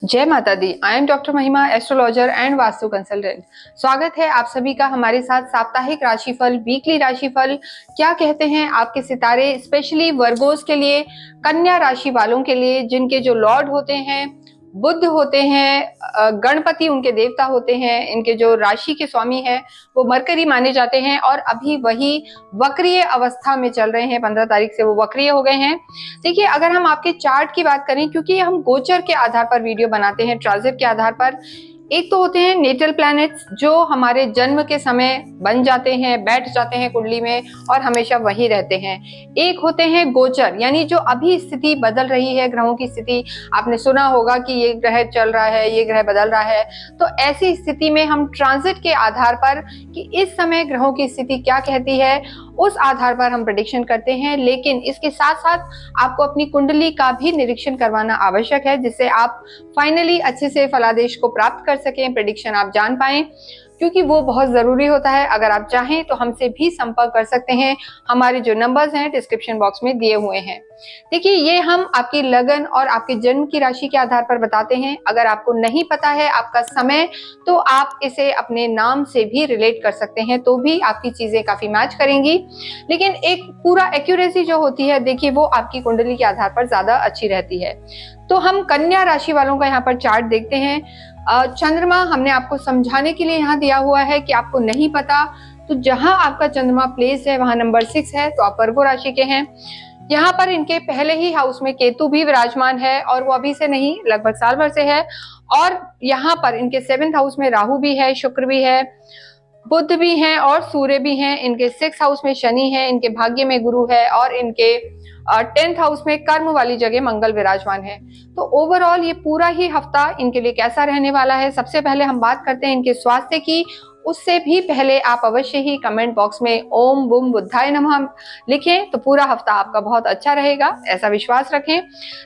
जय माता दी। I am doctor महिमा, एस्ट्रोलॉजर एंड वास्तु कंसल्टेंट। स्वागत है आप सभी का हमारे साथ साप्ताहिक राशिफल, वीकली राशिफल। क्या कहते हैं आपके सितारे, स्पेशली वर्गोस के लिए, कन्या राशि वालों के लिए, जिनके जो लॉर्ड होते हैं बुध होते हैं, गणपति उनके देवता होते हैं, इनके जो राशि के स्वामी है वो मरकरी माने जाते हैं और अभी वही वक्रीय अवस्था में चल रहे हैं। 15 तारीख से वो वक्रीय हो गए हैं। देखिए, अगर हम आपके चार्ट की बात करें, क्योंकि हम गोचर के आधार पर वीडियो बनाते हैं, ट्रांजिट के आधार पर, एक तो होते हैं नेटल प्लैनेट्स जो हमारे जन्म के समय बन जाते हैं, बैठ जाते हैं कुंडली में और हमेशा वही रहते हैं। एक होते हैं गोचर, यानी जो अभी स्थिति बदल रही है, ग्रहों की स्थिति। आपने सुना होगा कि ये ग्रह चल रहा है, ये ग्रह बदल रहा है, तो ऐसी स्थिति में हम ट्रांजिट के आधार पर कि इस समय ग्रहों की स्थिति क्या कहती है, उस आधार पर हम प्रेडिक्शन करते हैं। लेकिन इसके साथ साथ आपको अपनी कुंडली का भी निरीक्षण करवाना आवश्यक है, जिससे आप फाइनली अच्छे से फलादेश को प्राप्त कर सकें, प्रेडिक्शन आप जान पाएं, क्योंकि वो बहुत जरूरी होता है। अगर आप चाहें तो हमसे भी संपर्क कर सकते हैं। हमारे जो नंबर्स हैं डिस्क्रिप्शन बॉक्स में दिए हुए हैं। देखिए, ये हम आपकी लगन और आपके जन्म की राशि के आधार पर बताते हैं। अगर आपको नहीं पता है आपका समय, तो आप इसे अपने नाम से भी रिलेट कर सकते हैं, तो भी आपकी चीजें काफी मैच करेंगी। लेकिन एक पूरा एक्यूरेसी जो होती है, देखिए, वो आपकी कुंडली के आधार पर ज्यादा अच्छी रहती है। तो हम कन्या राशि वालों का यहाँ पर चार्ट देखते हैं। चंद्रमा हमने आपको समझाने के लिए यहाँ दिया हुआ है कि आपको नहीं पता, तो जहां आपका चंद्रमा प्लेस है वहां नंबर 6 है, तो आप वर्गो राशि के हैं। यहाँ पर इनके पहले ही हाउस में केतु भी विराजमान है और वो अभी से नहीं, लगभग साल भर से है। और यहाँ पर इनके 7th हाउस में राहु भी है, शुक्र भी है, बुध भी हैं और सूर्य भी हैं। इनके 6th हाउस में शनि है, इनके भाग्य में गुरु है और इनके 10th हाउस में कर्म वाली जगह मंगल विराजमान है। तो ओवरऑल ये पूरा ही हफ्ता इनके लिए कैसा रहने वाला है, सबसे पहले हम बात करते हैं इनके स्वास्थ्य की। उससे भी पहले आप अवश्य ही कमेंट बॉक्स में ओम बुम बुद्धाय नमः लिखें, तो पूरा हफ्ता आपका बहुत अच्छा रहेगा, ऐसा विश्वास रखें।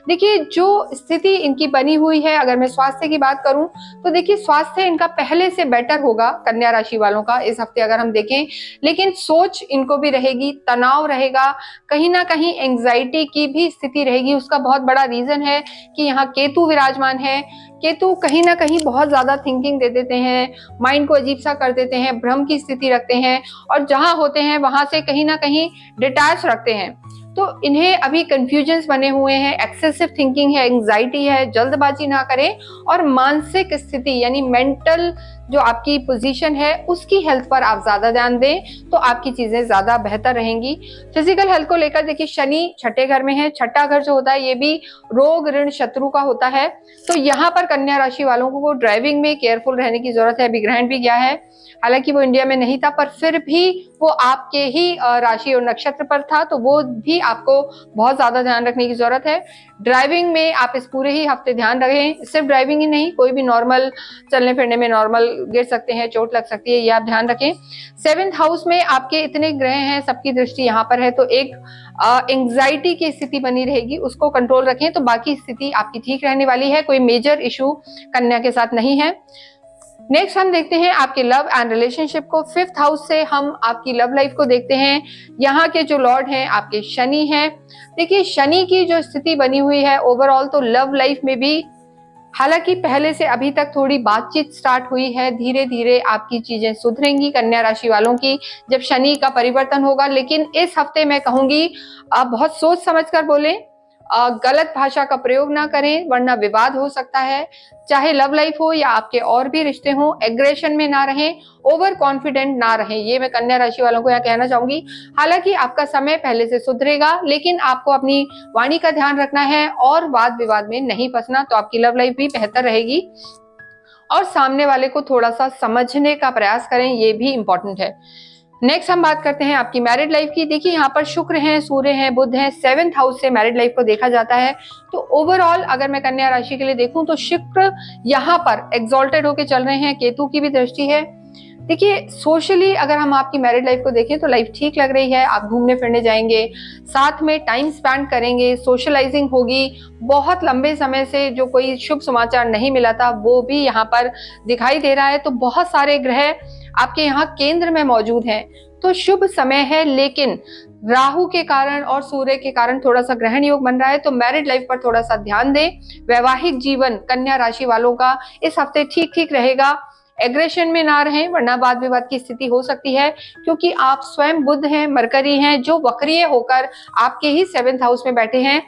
देखिए, जो स्थिति इनकी बनी हुई है, अगर मैं स्वास्थ्य की बात करूं तो देखिए, स्वास्थ्य इनका पहले से बेटर होगा कन्या राशि वालों का इस हफ्ते अगर हम देखें। लेकिन सोच इनको भी रहेगी, तनाव रहेगा, कहीं ना कहीं एंग्जाइटी की भी स्थिति रहेगी। उसका बहुत बड़ा रीजन है कि यहाँ केतु विराजमान है। केतु कहीं ना कहीं बहुत ज्यादा थिंकिंग दे देते हैं, माइंड को अजीब सा कर देते हैं, भ्रम की स्थिति रखते हैं और जहां होते हैं वहां से कहीं ना कहीं डिटैच रखते हैं। तो इन्हें अभी कंफ्यूजन्स बने हुए हैं, एक्सेसिव थिंकिंग है, एंग्जाइटी है। जल्दबाजी ना करें और मानसिक स्थिति यानी मेंटल जो आपकी पोजीशन है उसकी हेल्थ पर आप ज्यादा ध्यान दें, तो आपकी चीजें ज्यादा बेहतर रहेंगी। फिजिकल हेल्थ को लेकर देखिए, शनि छठे घर में है। छठा घर जो होता है ये भी रोग ऋण शत्रु का होता है। तो यहाँ पर कन्या राशि वालों को ड्राइविंग में केयरफुल रहने की जरूरत है। अभी ग्रहण भी गया है, हालांकि वो इंडिया में नहीं था, पर फिर भी वो आपके ही राशि और नक्षत्र पर था, तो वो भी आपको बहुत ज्यादा ध्यान रखने की जरूरत है। ड्राइविंग में आप इस पूरे ही हफ्ते ध्यान रखें। सिर्फ ड्राइविंग ही नहीं, कोई भी नॉर्मल चलने फिरने में नॉर्मल गिर सकते हैं, चोट लग सकती है, ये आप ध्यान रखें। 7th हाउस में आपके इतने ग्रह हैं, सबकी दृष्टि यहाँ पर है, तो एक एंग्जाइटी की स्थिति बनी रहेगी, उसको कंट्रोल रखें, तो बाकी स्थिति आपकी ठीक रहने वाली है। कोई मेजर इशू कन्या के साथ नहीं है। नेक्स्ट हम देखते हैं आपके लव एंड रिलेशनशिप को। 5th हाउस से हम आपकी लव लाइफ को देखते हैं। यहाँ के जो लॉर्ड हैं आपके शनि हैं। देखिए, शनि की जो स्थिति बनी हुई है ओवरऑल, तो लव लाइफ में भी हालांकि पहले से अभी तक थोड़ी बातचीत स्टार्ट हुई है, धीरे धीरे आपकी चीजें सुधरेंगी कन्या राशि वालों की जब शनि का परिवर्तन होगा। लेकिन इस हफ्ते मैं कहूंगी आप बहुत सोच समझ कर बोलें, गलत भाषा का प्रयोग ना करें, वरना विवाद हो सकता है। चाहे लव लाइफ हो या आपके और भी रिश्ते हों, एग्रेशन में ना रहें, ओवर कॉन्फिडेंट ना रहें, ये मैं कन्या राशि वालों को यहाँ कहना चाहूंगी। हालांकि आपका समय पहले से सुधरेगा, लेकिन आपको अपनी वाणी का ध्यान रखना है और वाद विवाद में नहीं फंसना, तो आपकी लव लाइफ भी बेहतर रहेगी। और सामने वाले को थोड़ा सा समझने का प्रयास करें, ये भी इंपॉर्टेंट है। नेक्स्ट हम बात करते हैं आपकी मैरिड लाइफ की। देखिए, यहाँ पर शुक्र हैं, सूर्य हैं, बुध हैं, 7th हाउस से मैरिड लाइफ को देखा जाता है। तो ओवरऑल अगर मैं कन्या राशि के लिए देखूं तो शुक्र यहाँ पर एग्जॉल्टेड होके चल रहे हैं, केतु की भी दृष्टि है। देखिए, सोशली अगर हम आपकी मैरिड लाइफ को देखें तो लाइफ ठीक लग रही है। आप घूमने फिरने जाएंगे, साथ में टाइम स्पेंड करेंगे, सोशलाइजिंग होगी। बहुत लंबे समय से जो कोई शुभ समाचार नहीं मिला था वो भी यहाँ पर दिखाई दे रहा है। तो बहुत सारे ग्रह आपके यहाँ केंद्र में मौजूद हैं, तो शुभ समय है, लेकिन राहु के कारण और सूर्य के कारण थोड़ा सा ग्रहण योग बन रहा है, तो मैरिड लाइफ पर थोड़ा सा ध्यान दें। वैवाहिक जीवन कन्या राशि वालों का इस हफ्ते ठीक ठीक रहेगा। एग्रेशन में ना रहें, वरना वाद विवाद की स्थिति हो सकती है, क्योंकि आप स्वयं बुध हैं, मरकरी हैं, जो वक्रीय होकर आपके ही 7th हाउस में बैठे हैं।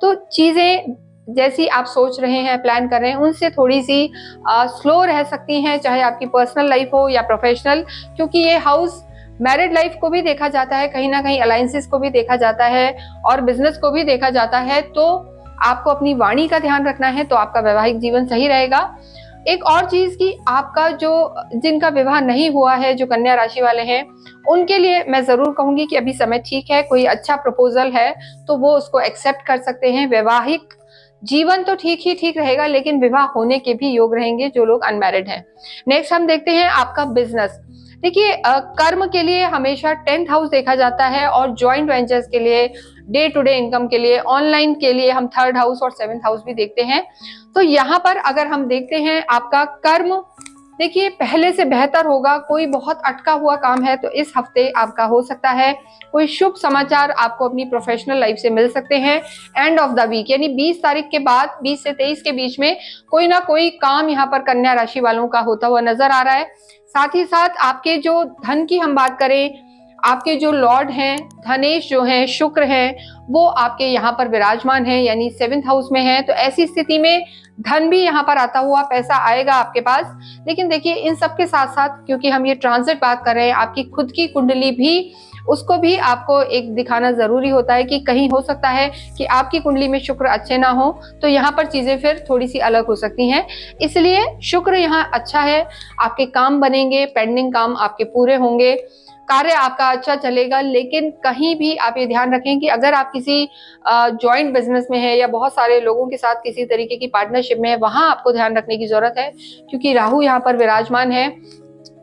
तो चीजें जैसी आप सोच रहे हैं, प्लान कर रहे हैं, उनसे थोड़ी सी स्लो रह सकती हैं, चाहे आपकी पर्सनल लाइफ हो या प्रोफेशनल, क्योंकि ये हाउस मैरिड लाइफ को भी देखा जाता है, कहीं ना कहीं अलायंसेस को भी देखा जाता है और बिजनेस को भी देखा जाता है। तो आपको अपनी वाणी का ध्यान रखना है, तो आपका वैवाहिक जीवन सही रहेगा। एक और चीज कि आपका जो जिनका विवाह नहीं हुआ है, जो कन्या राशि वाले हैं, उनके लिए मैं जरूर कहूंगी कि अभी समय ठीक है। कोई अच्छा प्रपोजल है तो वो उसको एक्सेप्ट कर सकते हैं। वैवाहिक जीवन तो ठीक ही ठीक रहेगा, लेकिन विवाह होने के भी योग रहेंगे जो लोग अनमैरिड हैं। नेक्स्ट हम देखते हैं आपका बिजनेस। देखिए, कर्म के लिए हमेशा 10th हाउस देखा जाता है, और ज्वाइंट वेंचर्स के लिए, डे टू डे इनकम के लिए, ऑनलाइन के लिए हम 3rd हाउस और 7th हाउस भी देखते हैं। तो यहाँ पर अगर हम देखते हैं आपका कर्म, देखिए पहले से बेहतर होगा। कोई बहुत अटका हुआ काम है तो इस हफ्ते आपका हो सकता है। कोई शुभ समाचार आपको अपनी प्रोफेशनल लाइफ से मिल सकते हैं। एंड ऑफ द वीक यानी 20 तारीख के बाद, 20 से 23 के बीच में कोई ना कोई काम यहाँ पर कन्या राशि वालों का होता हुआ नजर आ रहा है। साथ ही साथ आपके जो धन की हम बात करें, आपके जो लॉर्ड हैं, धनेश जो हैं, शुक्र हैं, वो आपके यहाँ पर विराजमान है, यानी 7th हाउस में है। तो ऐसी स्थिति में धन भी यहाँ पर आता हुआ पैसा आएगा आपके पास। लेकिन देखिए, इन सब के साथ साथ, क्योंकि हम ये ट्रांजिट बात कर रहे हैं, आपकी खुद की कुंडली भी, उसको भी आपको एक दिखाना जरूरी होता है कि कहीं हो सकता है कि आपकी कुंडली में शुक्र अच्छे ना हो, तो यहाँ पर चीजें फिर थोड़ी सी अलग हो सकती हैं। इसलिए शुक्र यहाँ अच्छा है, आपके काम बनेंगे, पेंडिंग काम आपके पूरे होंगे, कार्य आपका अच्छा चलेगा। लेकिन कहीं भी आप ये ध्यान रखें कि अगर आप किसी जॉइंट बिजनेस में है या बहुत सारे लोगों के साथ किसी तरीके की पार्टनरशिप में है, वहां आपको ध्यान रखने की जरूरत है, क्योंकि राहु यहाँ पर विराजमान है।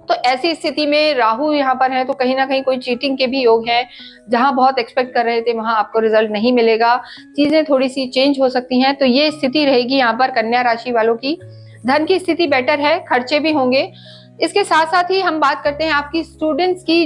तो ऐसी स्थिति में राहु यहाँ पर है तो कहीं ना कहीं कोई चीटिंग के भी योग हैं। जहां बहुत एक्सपेक्ट कर रहे थे वहां आपको रिजल्ट नहीं मिलेगा, चीजें थोड़ी सी चेंज हो सकती हैं। तो ये स्थिति रहेगी यहाँ पर कन्या राशि वालों की। धन की स्थिति बेटर है, खर्चे भी होंगे। इसके साथ साथ ही हम बात करते हैं आपकी स्टूडेंट्स की।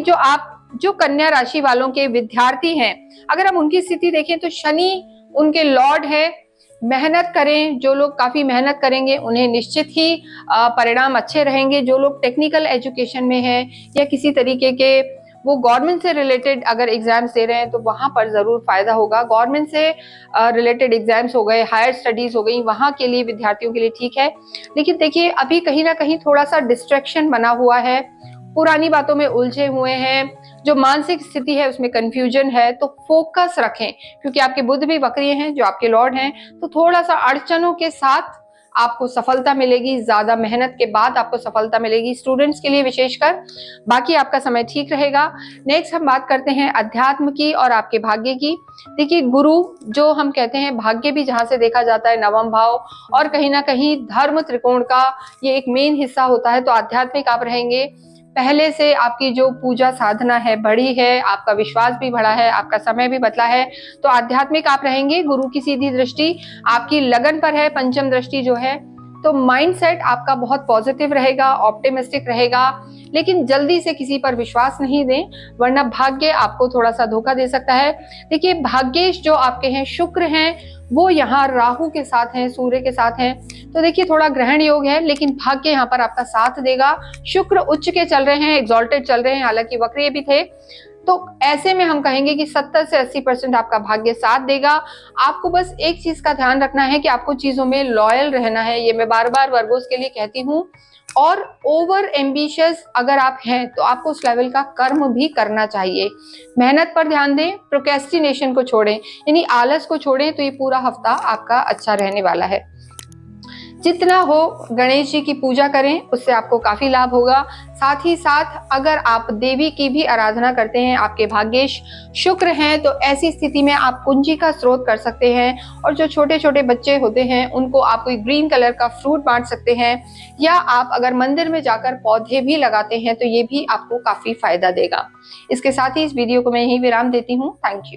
जो कन्या राशि वालों के विद्यार्थी हैं, अगर हम उनकी स्थिति देखें तो शनि उनके लॉर्ड है। मेहनत करें, जो लोग काफी मेहनत करेंगे उन्हें निश्चित ही परिणाम अच्छे रहेंगे। जो लोग टेक्निकल एजुकेशन में हैं या किसी तरीके के वो गवर्नमेंट से रिलेटेड अगर एग्जाम्स दे रहे हैं तो वहां पर जरूर फायदा होगा। गवर्नमेंट से रिलेटेड एग्जाम्स हो गए, हायर स्टडीज हो गई, वहां के लिए विद्यार्थियों के लिए ठीक है। लेकिन देखिए, अभी कहीं ना कहीं थोड़ा सा डिस्ट्रैक्शन बना हुआ है, पुरानी बातों में उलझे हुए हैं, जो मानसिक स्थिति है उसमें कंफ्यूजन है। तो फोकस रखें, क्योंकि आपके बुध भी वक्रीय हैं जो आपके लॉर्ड हैं। तो थोड़ा सा अड़चनों के साथ आपको सफलता मिलेगी, ज्यादा मेहनत के बाद आपको सफलता मिलेगी, स्टूडेंट्स के लिए विशेषकर। बाकी आपका समय ठीक रहेगा। नेक्स्ट हम बात करते हैं अध्यात्म की और आपके भाग्य की। देखिए, गुरु जो हम कहते हैं, भाग्य भी जहां से देखा जाता है 9वां भाव, और कहीं ना कहीं धर्म त्रिकोण का ये एक मेन हिस्सा होता है। तो आध्यात्मिक आप रहेंगे। पहले से आपकी जो पूजा साधना है बढ़ी है, आपका विश्वास भी बढ़ा है, आपका समय भी बदला है, तो आध्यात्मिक आप रहेंगे। गुरु की सीधी दृष्टि आपकी लगन पर है, पंचम दृष्टि जो है। तो माइंडसेट आपका बहुत पॉजिटिव रहेगा, ऑप्टिमिस्टिक रहेगा। लेकिन जल्दी से किसी पर विश्वास नहीं दें, वरना भाग्य आपको थोड़ा सा धोखा दे सकता है। देखिए, भाग्येश जो आपके हैं, शुक्र हैं, वो यहाँ राहु के साथ हैं, सूर्य के साथ हैं। तो देखिए, थोड़ा ग्रहण योग है, लेकिन भाग्य यहाँ पर आपका साथ देगा। शुक्र उच्च के चल रहे हैं, एग्जॉल्टेड चल रहे हैं, हालांकि वक्रीय भी थे। तो ऐसे में हम कहेंगे कि 70 से 80% आपका भाग्य साथ देगा। आपको बस एक चीज का ध्यान रखना है कि आपको चीजों में लॉयल रहना है, ये मैं बार बार वर्गोस के लिए कहती हूँ। और ओवर एम्बिशियस अगर आप हैं तो आपको उस लेवल का कर्म भी करना चाहिए। मेहनत पर ध्यान दें, प्रोक्रेस्टिनेशन को छोड़ें, यानी आलस को छोड़ें। तो ये पूरा हफ्ता आपका अच्छा रहने वाला है। जितना हो गणेश जी की पूजा करें, उससे आपको काफी लाभ होगा। साथ ही साथ अगर आप देवी की भी आराधना करते हैं, आपके भाग्येश शुक्र हैं, तो ऐसी स्थिति में आप पूंजी का स्रोत कर सकते हैं। और जो छोटे छोटे बच्चे होते हैं उनको आप कोई ग्रीन कलर का फ्रूट बांट सकते हैं, या आप अगर मंदिर में जाकर पौधे भी लगाते हैं तो ये भी आपको काफी फायदा देगा। इसके साथ ही इस वीडियो को मैं यहीं विराम देती हूँ। Thank you.